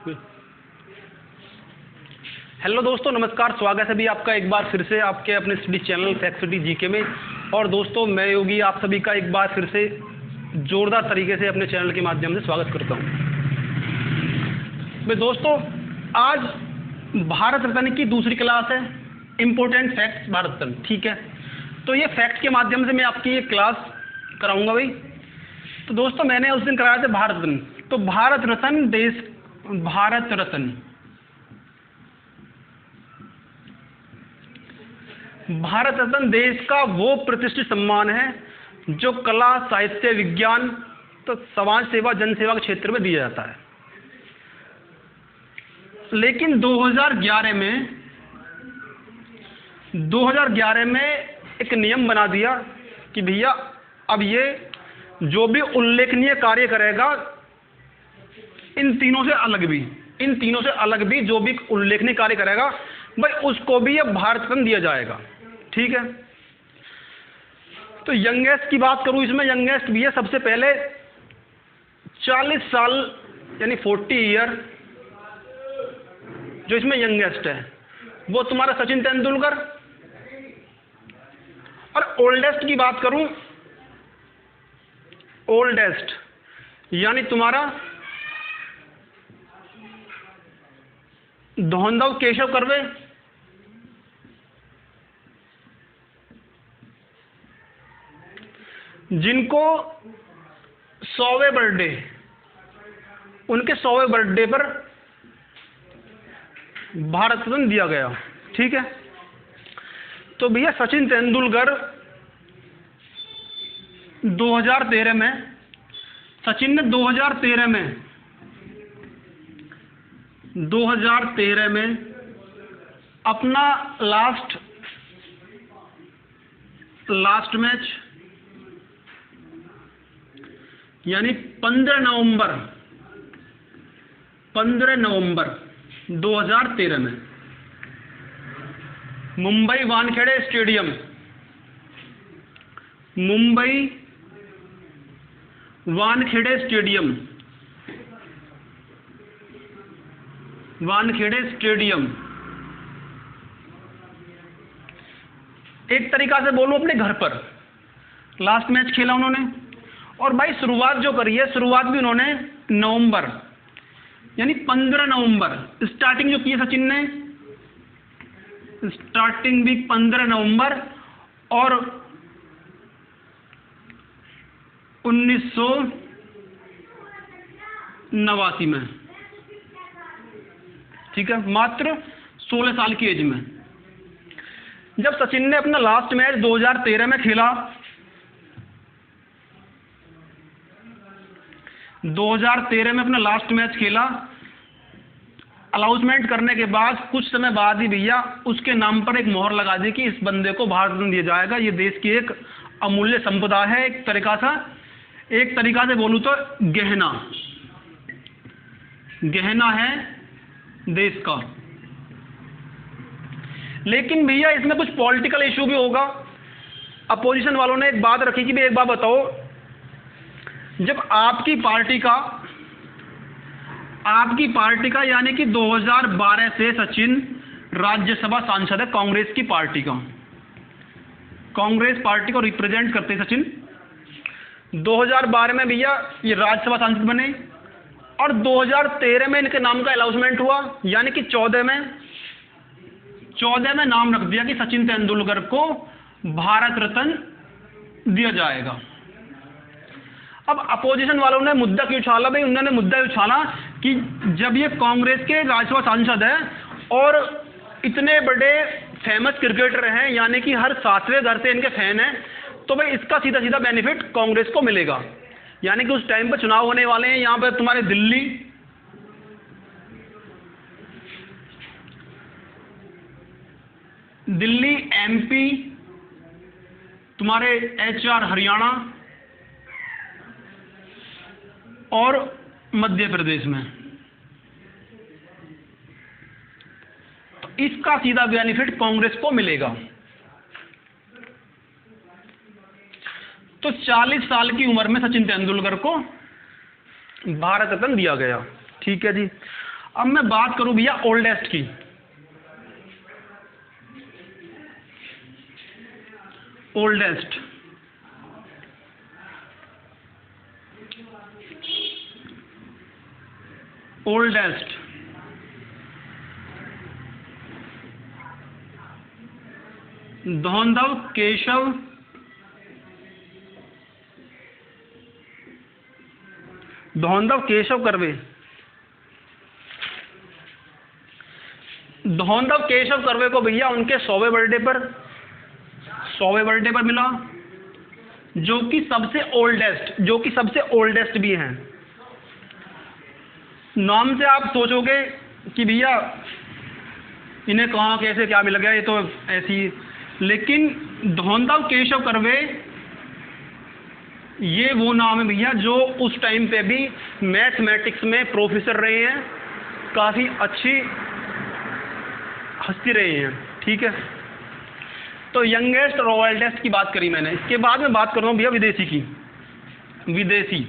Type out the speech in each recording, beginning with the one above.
Hello दोस्तों, नमस्कार। स्वागत है भी आपका एक बार फिर से आपके अपने study channel fact city GK में। और दोस्तों, मैं योगी आप सभी का एक बार फिर से जोरदार तरीके से अपने चैनल के माध्यम से स्वागत करता हूं। मैं दोस्तों, आज भारत रत्न की दूसरी क्लास है, इम्पोर्टेंट फैक्ट्स भारत रत्न। ठीक है, तो ये फैक्ट के माध्यम से मैं आपकी ये क्लास कराऊंगा भाई। तो दोस्तों, मैंने उस दिन कराया था भारत रत्न। तो भारत रत्न देश का वो प्रतिष्ठित सम्मान है जो कला, साहित्य, विज्ञान तो समाज सेवा, जन सेवा के क्षेत्र में दिया जाता है। लेकिन 2011 में एक नियम बना दिया कि भैया अब ये जो भी उल्लेखनीय कार्य करेगा, इन तीनों से अलग भी जो भी उल्लेखनीय कार्य करेगा भाई, उसको भी अब भारत रत्न दिया जाएगा। ठीक है, तो यंगेस्ट की बात करूं, इसमें यंगेस्ट भी है। सबसे पहले 40 साल यानी 40 ईयर जो इसमें यंगेस्ट है वो तुम्हारा सचिन तेंदुलकर। और ओल्डेस्ट की बात करूं, ओल्डेस्ट यानी तुम्हारा धोंधव केशव कर्वे। जिनको 100वें बर्थडे, उनके 100वें बर्थडे पर भारत रत्न दिया गया। ठीक है, तो भैया सचिन तेंदुलकर 2013 में, सचिन ने 2013 में अपना लास्ट मैच यानी 15 नवंबर 2013 में मुंबई वानखेड़े स्टेडियम एक तरीका से बोलूं अपने घर पर लास्ट मैच खेला उन्होंने। और भाई शुरुआत जो करी है, शुरुआत भी उन्होंने नवंबर यानी 15 नवंबर स्टार्टिंग जो की है सचिन ने, स्टार्टिंग भी 15 नवंबर और 1989 में। ठीक है, मात्र 16 साल की एज में जब सचिन ने अपना लास्ट मैच 2013 में खेला, 2013 में अपना लास्ट मैच खेला, अनाउंसमेंट करने के बाद कुछ समय बाद ही भैया उसके नाम पर एक मोहर लगा दी कि इस बंदे को भारत रत्न दिया जाएगा। ये देश की एक अमूल्य संपदा है, एक तरीका से बोलूं तो गहना है देश का। लेकिन भैया इसमें कुछ पॉलिटिकल इशू भी होगा। अपोजिशन वालों ने एक बात रखी कि भाई एक बात बताओ, जब आपकी पार्टी का यानी कि 2012 से सचिन राज्यसभा सांसद है कांग्रेस पार्टी को रिप्रेजेंट करते सचिन। 2012 में भैया ये राज्यसभा सांसद बने और 2013 में इनके नाम का अनाउंसमेंट हुआ, यानी कि 14 में नाम रख दिया कि सचिन तेंदुलकर को भारत रत्न दिया जाएगा। अब अपोजिशन वालों ने मुद्दा क्यों उछाला भाई? उन्होंने मुद्दा उछाला कि जब ये कांग्रेस के राज्यसभा सांसद है और इतने बड़े फेमस क्रिकेटर हैं, यानी कि हर 7वें घर से इनके फैन हैं, तो भाई इसका सीधा सीधा बेनिफिट कांग्रेस को मिलेगा। यानी कि उस टाइम पर चुनाव होने वाले हैं यहाँ पर तुम्हारे दिल्ली, एमपी, तुम्हारे HR हरियाणा और मध्य प्रदेश में। तो इसका सीधा बेनिफिट कांग्रेस को मिलेगा। तो 40 साल की उम्र में सचिन तेंदुलकर को भारत रत्न दिया गया। ठीक है जी। अब मैं बात करूं भैया ओल्डेस्ट की। Oldest oldest Dhondo Keshav Karve. धौंधव केशव कर्वे को भैया उनके 100वें बर्थडे पर मिला, जो कि सबसे ओल्डेस्ट भी हैं। नाम से आप सोचोगे कि भैया इन्हें कहाँ कैसे क्या मिल गया, ये तो ऐसी, लेकिन धौंधव केशव कर्वे ये वो नाम है भैया जो उस टाइम पे भी मैथमेटिक्स में प्रोफेसर रहे हैं, काफ़ी अच्छी हस्ती रहे हैं। ठीक है, तो यंगेस्ट और ओल्डेस्ट की बात करी मैंने। इसके बाद में बात कर रहा हूँ भैया विदेशी की। विदेशी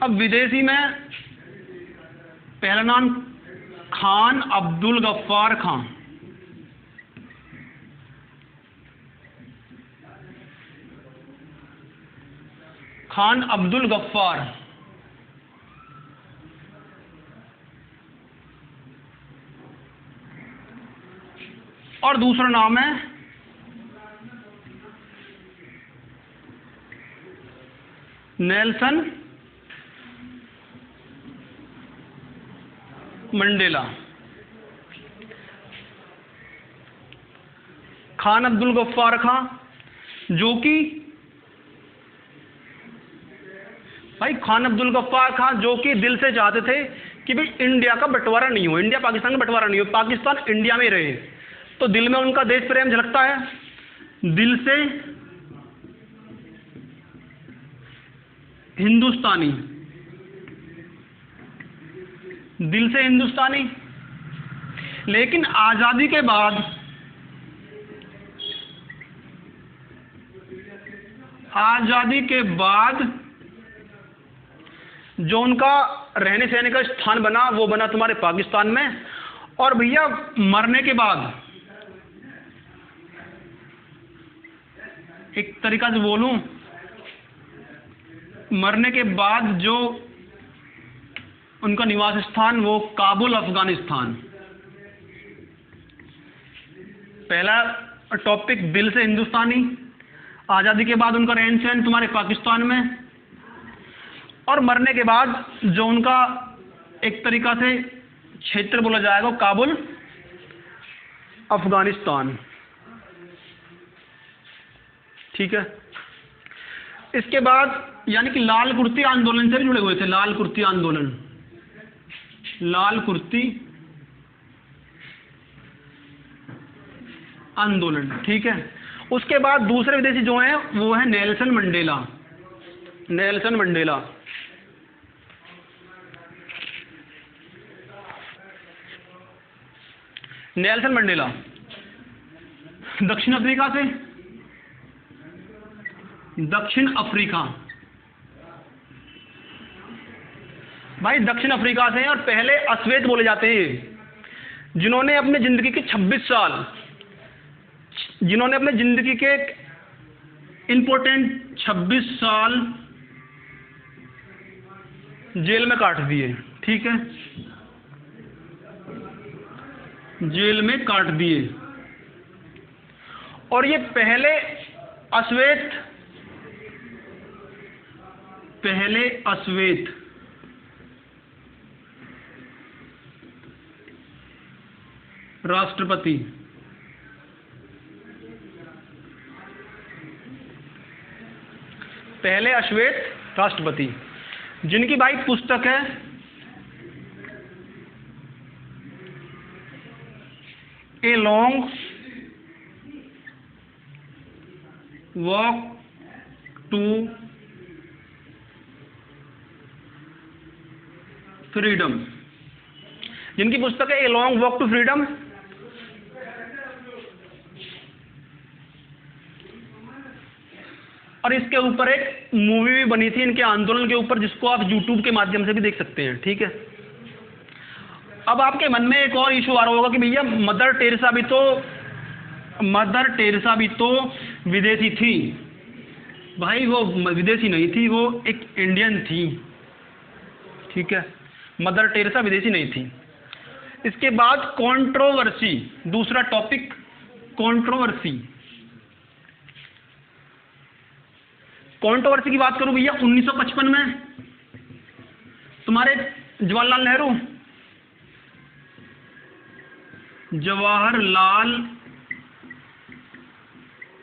अब विदेशी में पहला नाम खान अब्दुल गफ्फार खां। खान अब्दुल गफ्फार। और दूसरा नाम है नेल्सन मंडेला। खान अब्दुल गफ्फार खां जो कि दिल से चाहते थे कि भाई इंडिया का बंटवारा नहीं हो, इंडिया पाकिस्तान का बंटवारा नहीं हो, पाकिस्तान इंडिया में रहे। तो दिल में उनका देश प्रेम झलकता है, दिल से हिंदुस्तानी, लेकिन आजादी के बाद जो उनका रहने सहने का स्थान बना वो बना तुम्हारे पाकिस्तान में। और भैया मरने के बाद, एक तरीका से बोलूं, मरने के बाद जो उनका निवास स्थान वो काबुल अफगानिस्तान। पहला टॉपिक दिल से हिंदुस्तानी, आज़ादी के बाद उनका रहन सहन तुम्हारे पाकिस्तान में, और मरने के बाद जो उनका एक तरीका से क्षेत्र बोला जाएगा काबुल अफगानिस्तान। ठीक है, इसके बाद यानी कि लाल कुर्ती आंदोलन से भी जुड़े हुए थे। लाल कुर्ती आंदोलन। ठीक है, उसके बाद दूसरे विदेशी जो हैं वो है नेल्सन मंडेला। नेल्सन मंडेला दक्षिण अफ्रीका भाई दक्षिण अफ्रीका से हैं, और पहले अश्वेत बोले जाते हैं, जिन्होंने अपने जिंदगी के 26 साल, जिन्होंने अपने जिंदगी के इंपॉर्टेंट 26 साल जेल में काट दिए। ठीक है, जेल में काट दिए। और ये पहले अश्वेत राष्ट्रपति। पहले अश्वेत राष्ट्रपति, जिनकी भाई पुस्तक है a long walk to freedom, जिनकी पुस्तक है a long walk to freedom. और इसके ऊपर एक मूवी भी बनी थी इनके आंदोलन के ऊपर, जिसको आप यूट्यूब के माध्यम से भी देख सकते हैं। ठीक है, अब आपके मन में एक और इशू आ रहा होगा कि भैया मदर टेरेसा भी तो विदेशी थी। भाई वो विदेशी नहीं थी, वो एक इंडियन थी। ठीक है, मदर टेरेसा विदेशी नहीं थी। इसके बाद कंट्रोवर्सी, दूसरा टॉपिक कंट्रोवर्सी। कंट्रोवर्सी की बात करूं भैया, 1955 में तुम्हारे जवाहरलाल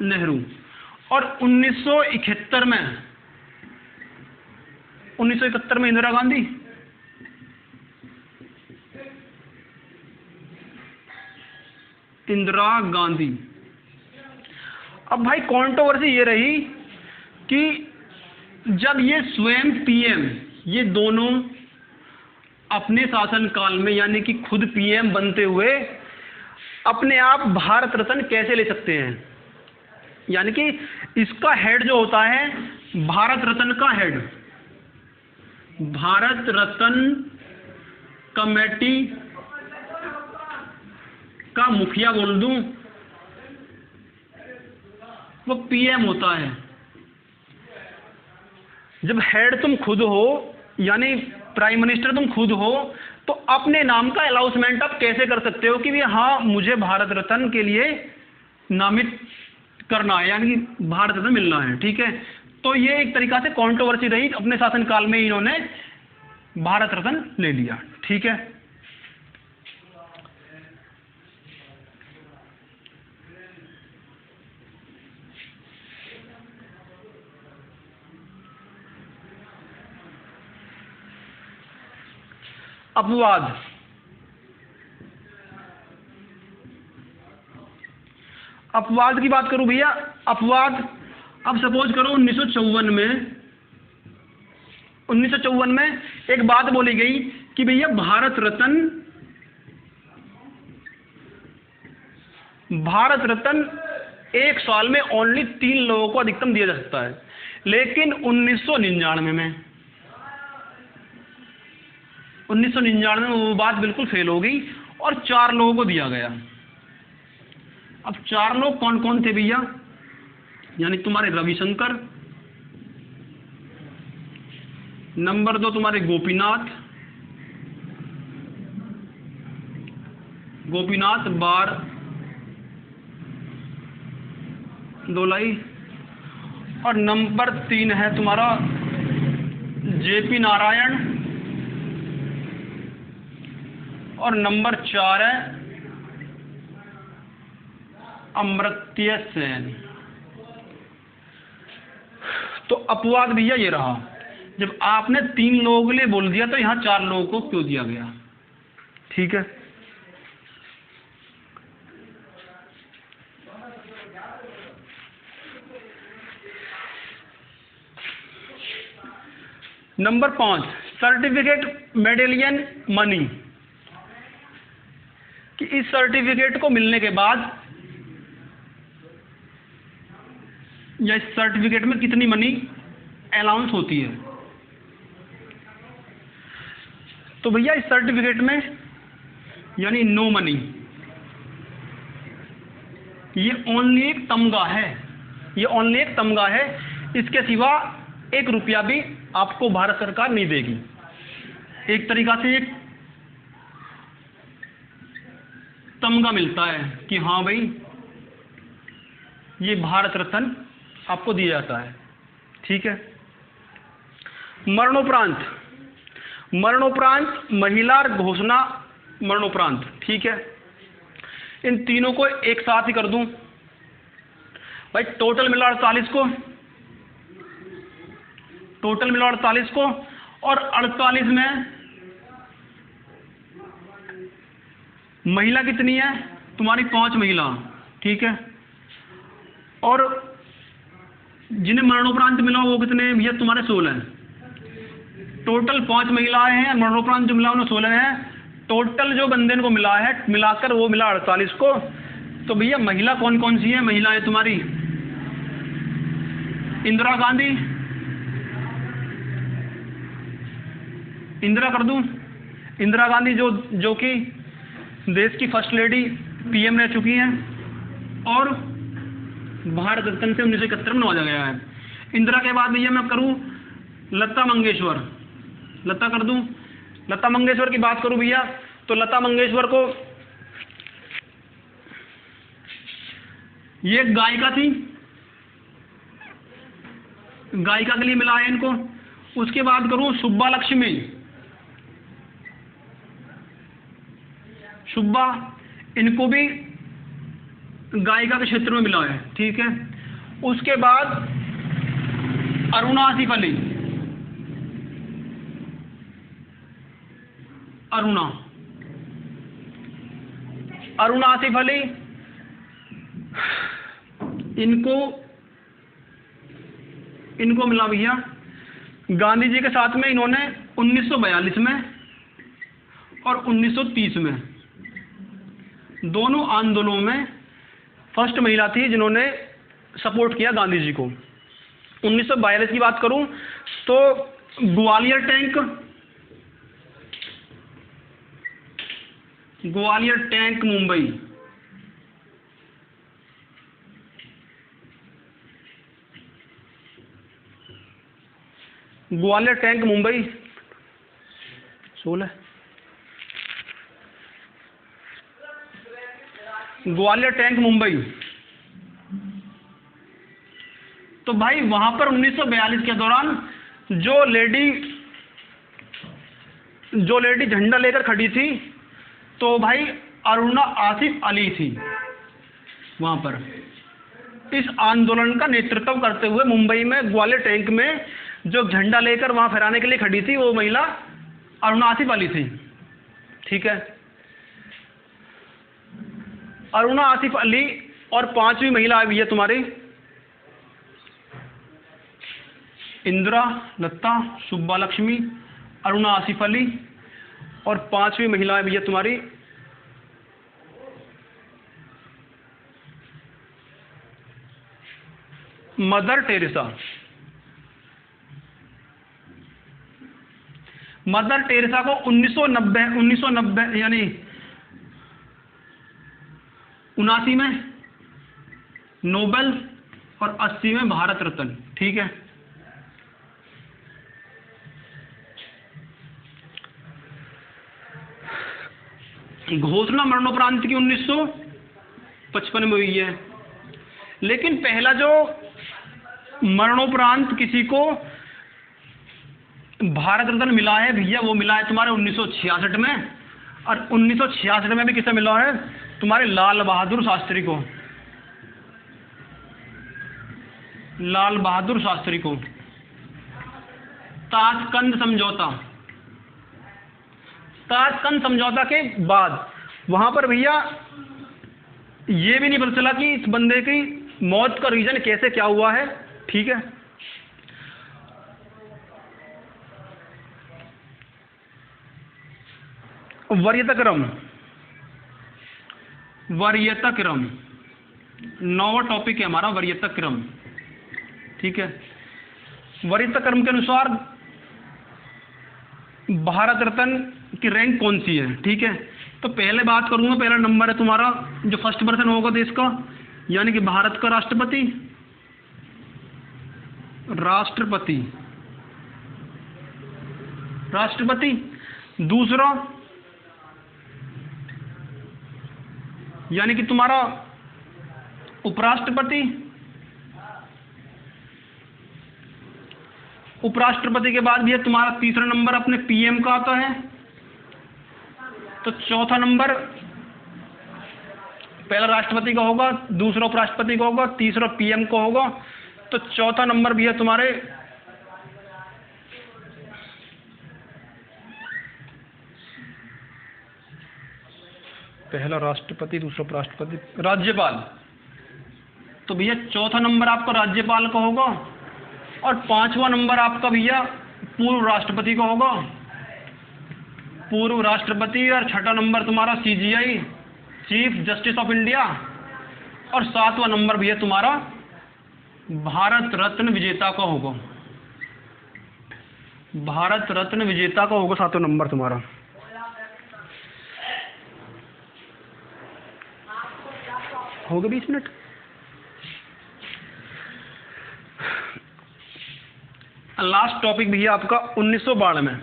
नेहरू और 1971 में इंदिरा गांधी। अब भाई कंट्रोवर्सी ये रही कि जब ये स्वयं पीएम, ये दोनों अपने शासनकाल में यानी कि खुद पीएम बनते हुए अपने आप भारत रत्न कैसे ले सकते हैं। यानी कि इसका हेड जो होता है, भारत रत्न का हेड, भारत रत्न कमेटी का मुखिया बोल दूं, वो पीएम होता है। जब हेड तुम खुद हो यानी प्राइम मिनिस्टर तुम खुद हो, तो अपने नाम का अनाउंसमेंट आप कैसे कर सकते हो कि भी हाँ मुझे भारत रत्न के लिए नामित करना है, यानी कि भारत रत्न मिलना है। ठीक है, तो ये एक तरीका से कंट्रोवर्सी रही, अपने शासनकाल में इन्होंने भारत रत्न ले लिया। ठीक है, अपवाद की बात करूं भैया, अपवाद अब सपोज करो 1954 में एक बात बोली गई कि भैया भारत रत्न एक साल में ओनली 3 लोगों को अधिकतम दिया जा सकता है। लेकिन 1999 में वो बात बिल्कुल फेल हो गई और 4 लोगों को दिया गया। अब 4 लोग कौन कौन थे भैया, यानी तुम्हारे रविशंकर, नंबर 2 तुम्हारे गोपीनाथ बारदोलाई, और नंबर 3 है तुम्हारा जेपी नारायण, और नंबर 4 है अमर्त्य सेन। तो अपवाद भैया ये रहा, जब आपने 3 लोगों के लिए बोल दिया तो यहां 4 लोगों को क्यों दिया गया। ठीक है, नंबर 5 सर्टिफिकेट मेडेलियन मनी, कि इस सर्टिफिकेट को मिलने के बाद या इस सर्टिफिकेट में कितनी मनी अलाउंस होती है। तो भैया इस सर्टिफिकेट में यानी नो मनी, ये ओनली एक तमगा है, इसके सिवा 1 रुपया भी आपको भारत सरकार नहीं देगी। एक तरीका से एक तमगा मिलता है कि हाँ भाई ये भारत रत्न आपको दिया जाता है। ठीक है, मरणोपरांत महिला घोषणा मरणोपरांत। ठीक है, इन तीनों को एक साथ ही कर दूं भाई, टोटल मिला 48 को, और 48 में महिला कितनी है तुम्हारी, 5 महिला। ठीक है, और जिन्हें मरणोपरांत मिला वो कितने भैया तुम्हारे 16 हैं। टोटल 5 महिलाएं हैं, मरणोपरांत जो मिला उन्हें 16 हैं। टोटल जो बंदे को मिला है मिलाकर वो मिला 48 को। तो भैया महिला कौन कौन सी है, महिलाएं तुम्हारी इंदिरा गांधी, इंदिरा कर दूं, इंदिरा गांधी जो कि देश की फर्स्ट लेडी पीएम रह चुकी हैं और भारत रत्न से 1971 में नवाजा गया है। इंदिरा के बाद भैया मैं करूं लता मंगेशकर, लता कर दूं। लता मंगेशकर की बात करूं भैया तो लता मंगेशकर को ये गायिका थी, गायिका के लिए मिला है इनको। उसके बाद करूं सुब्बा लक्ष्मी, सुब्बा, इनको भी गायिका के क्षेत्र में मिला है, ठीक है। उसके बाद अरुणा आसिफ अली, अरुणा आसिफ अली, इनको मिला भैया गांधी जी के साथ में। इन्होंने 1942 में और 1930 में दोनों आंदोलनों में फर्स्ट महिला थी जिन्होंने सपोर्ट किया गांधी जी को। 1942 की बात करूं तो Gwalior tank Mumbai, Gwalior tank Mumbai 16, Gwalior tank Mumbai. तो भाई वहां पर 1942 के दौरान जो लेडी झंडा लेकर खड़ी थी तो भाई अरुणा आसिफ अली थी वहां पर। इस आंदोलन का नेतृत्व करते हुए मुंबई में ग्वालियर टैंक में जो झंडा लेकर वहां फहराने के लिए खड़ी थी वो महिला अरुणा आसिफ अली थी, ठीक है। अरुणा आसिफ अली और पांचवी महिला आई है तुम्हारी इंदिरा, लता, सुब्बा लक्ष्मी, अरुणा आसिफ अली और पांचवी महिला भी है तुम्हारी मदर टेरेसा। मदर टेरेसा को 1990 यानी 79 में नोबेल और 80 में भारत रत्न, ठीक है। घोषणा मरणोपरांत की 1955 में हुई है, लेकिन पहला जो मरणोपरांत किसी को भारत रत्न मिला है भैया वो मिला है तुम्हारे 1966 में। और 1966 में भी किसे मिला है तुम्हारे लाल बहादुर शास्त्री को, लाल बहादुर शास्त्री को। ताशकंद समझौता के बाद वहां पर भैया ये भी नहीं पता चला कि इस बंदे की मौत का रीजन कैसे क्या हुआ है, ठीक है। वरीयता क्रम 9वां टॉपिक है हमारा, वरीयता क्रम, ठीक है। वरीयता क्रम के अनुसार भारत रत्न की रैंक कौन सी है, ठीक है। तो पहले बात करूंगा, पहला नंबर है तुम्हारा जो फर्स्ट पर्सन होगा देश का, यानी कि भारत का राष्ट्रपति। दूसरा यानी कि तुम्हारा उपराष्ट्रपति के बाद भी है तुम्हारा तीसरा नंबर अपने पीएम का आता है। तो चौथा नंबर पहला राष्ट्रपति का होगा, दूसरा उपराष्ट्रपति का होगा, तीसरा पीएम का होगा। तो चौथा नंबर भी है तुम्हारे पहला राष्ट्रपति, दूसरा उपराष्ट्रपति, राज्यपाल। तो भैया चौथा नंबर आपका राज्यपाल का होगा और पांचवा नंबर आपका भैया पूर्व राष्ट्रपति का होगा, पूर्व राष्ट्रपति। और छठा नंबर तुम्हारा CGI, chief justice of India. और सातवां नंबर भैया तुम्हारा भारत रत्न विजेता का होगा, भारत रत्न विजेता का होगा 7वां नंबर तुम्हारा। हो गए 20 मिनट। लास्ट टॉपिक भैया आपका 1992।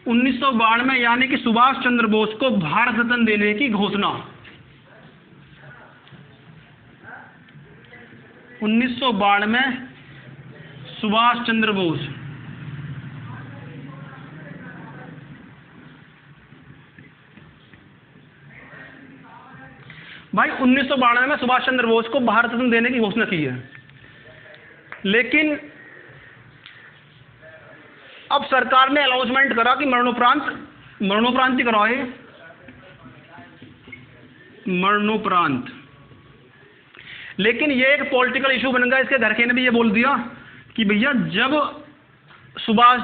1992 यानी कि सुभाष चंद्र बोस को भारत रत्न देने की घोषणा। 1992 सुभाष चंद्र बोस, भाई 1992 में सुभाष चंद्र बोस को भारत रत्न देने की घोषणा की है, लेकिन अब सरकार ने अनाउंसमेंट करा कि मरणोपरांत ही कराए, मरणोपरांत। लेकिन ये एक पॉलिटिकल इशू बन गया। इसके घर के ने भी ये बोल दिया कि भैया जब सुभाष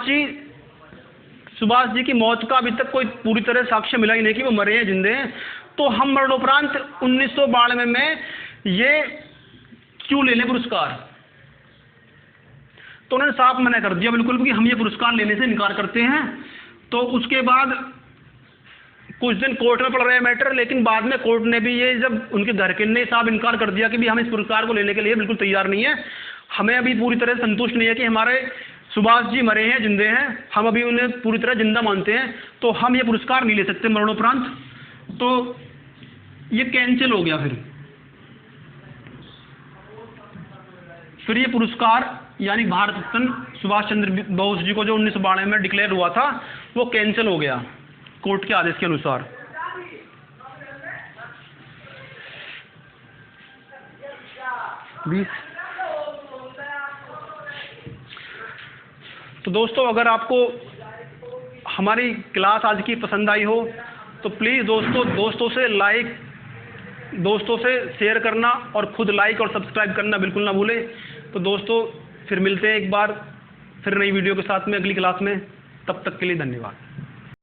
जी की मौत का अभी तक कोई पूरी तरह साक्ष्य मिला ही नहीं कि वो मरे हैं जिंदे हैं, तो हम मरणोपरांत 1992 में ये क्यों ले लें पुरस्कार। तो उन्होंने साफ मना कर दिया बिल्कुल कि हम ये पुरस्कार लेने से इनकार करते हैं। तो उसके बाद कुछ दिन कोर्ट में पड़ रहे मैटर, लेकिन बाद में कोर्ट ने भी ये, जब उनके घर के ने साफ इनकार कर दिया कि भी हम इस पुरस्कार को लेने के लिए बिल्कुल तैयार नहीं है, हमें अभी पूरी तरह संतुष्ट नहीं है कि हमारे सुभाष जी मरे हैं जिंदे हैं, हम अभी उन्हें पूरी तरह जिंदा मानते हैं, तो हम ये पुरस्कार नहीं ले सकते मरणोपरांत। तो ये कैंसिल हो गया। फिर ये पुरस्कार यानी भारत रत्न सुभाष चंद्र बोस जी को जो 1992 में डिक्लेयर हुआ था वो कैंसिल हो गया कोर्ट के आदेश के अनुसार। तो दोस्तों अगर आपको हमारी क्लास आज की पसंद आई हो तो प्लीज़ दोस्तों से शेयर करना और खुद लाइक और सब्सक्राइब करना बिल्कुल ना भूलें। तो दोस्तों फिर मिलते हैं एक बार फिर नई वीडियो के साथ में अगली क्लास में। तब तक के लिए धन्यवाद।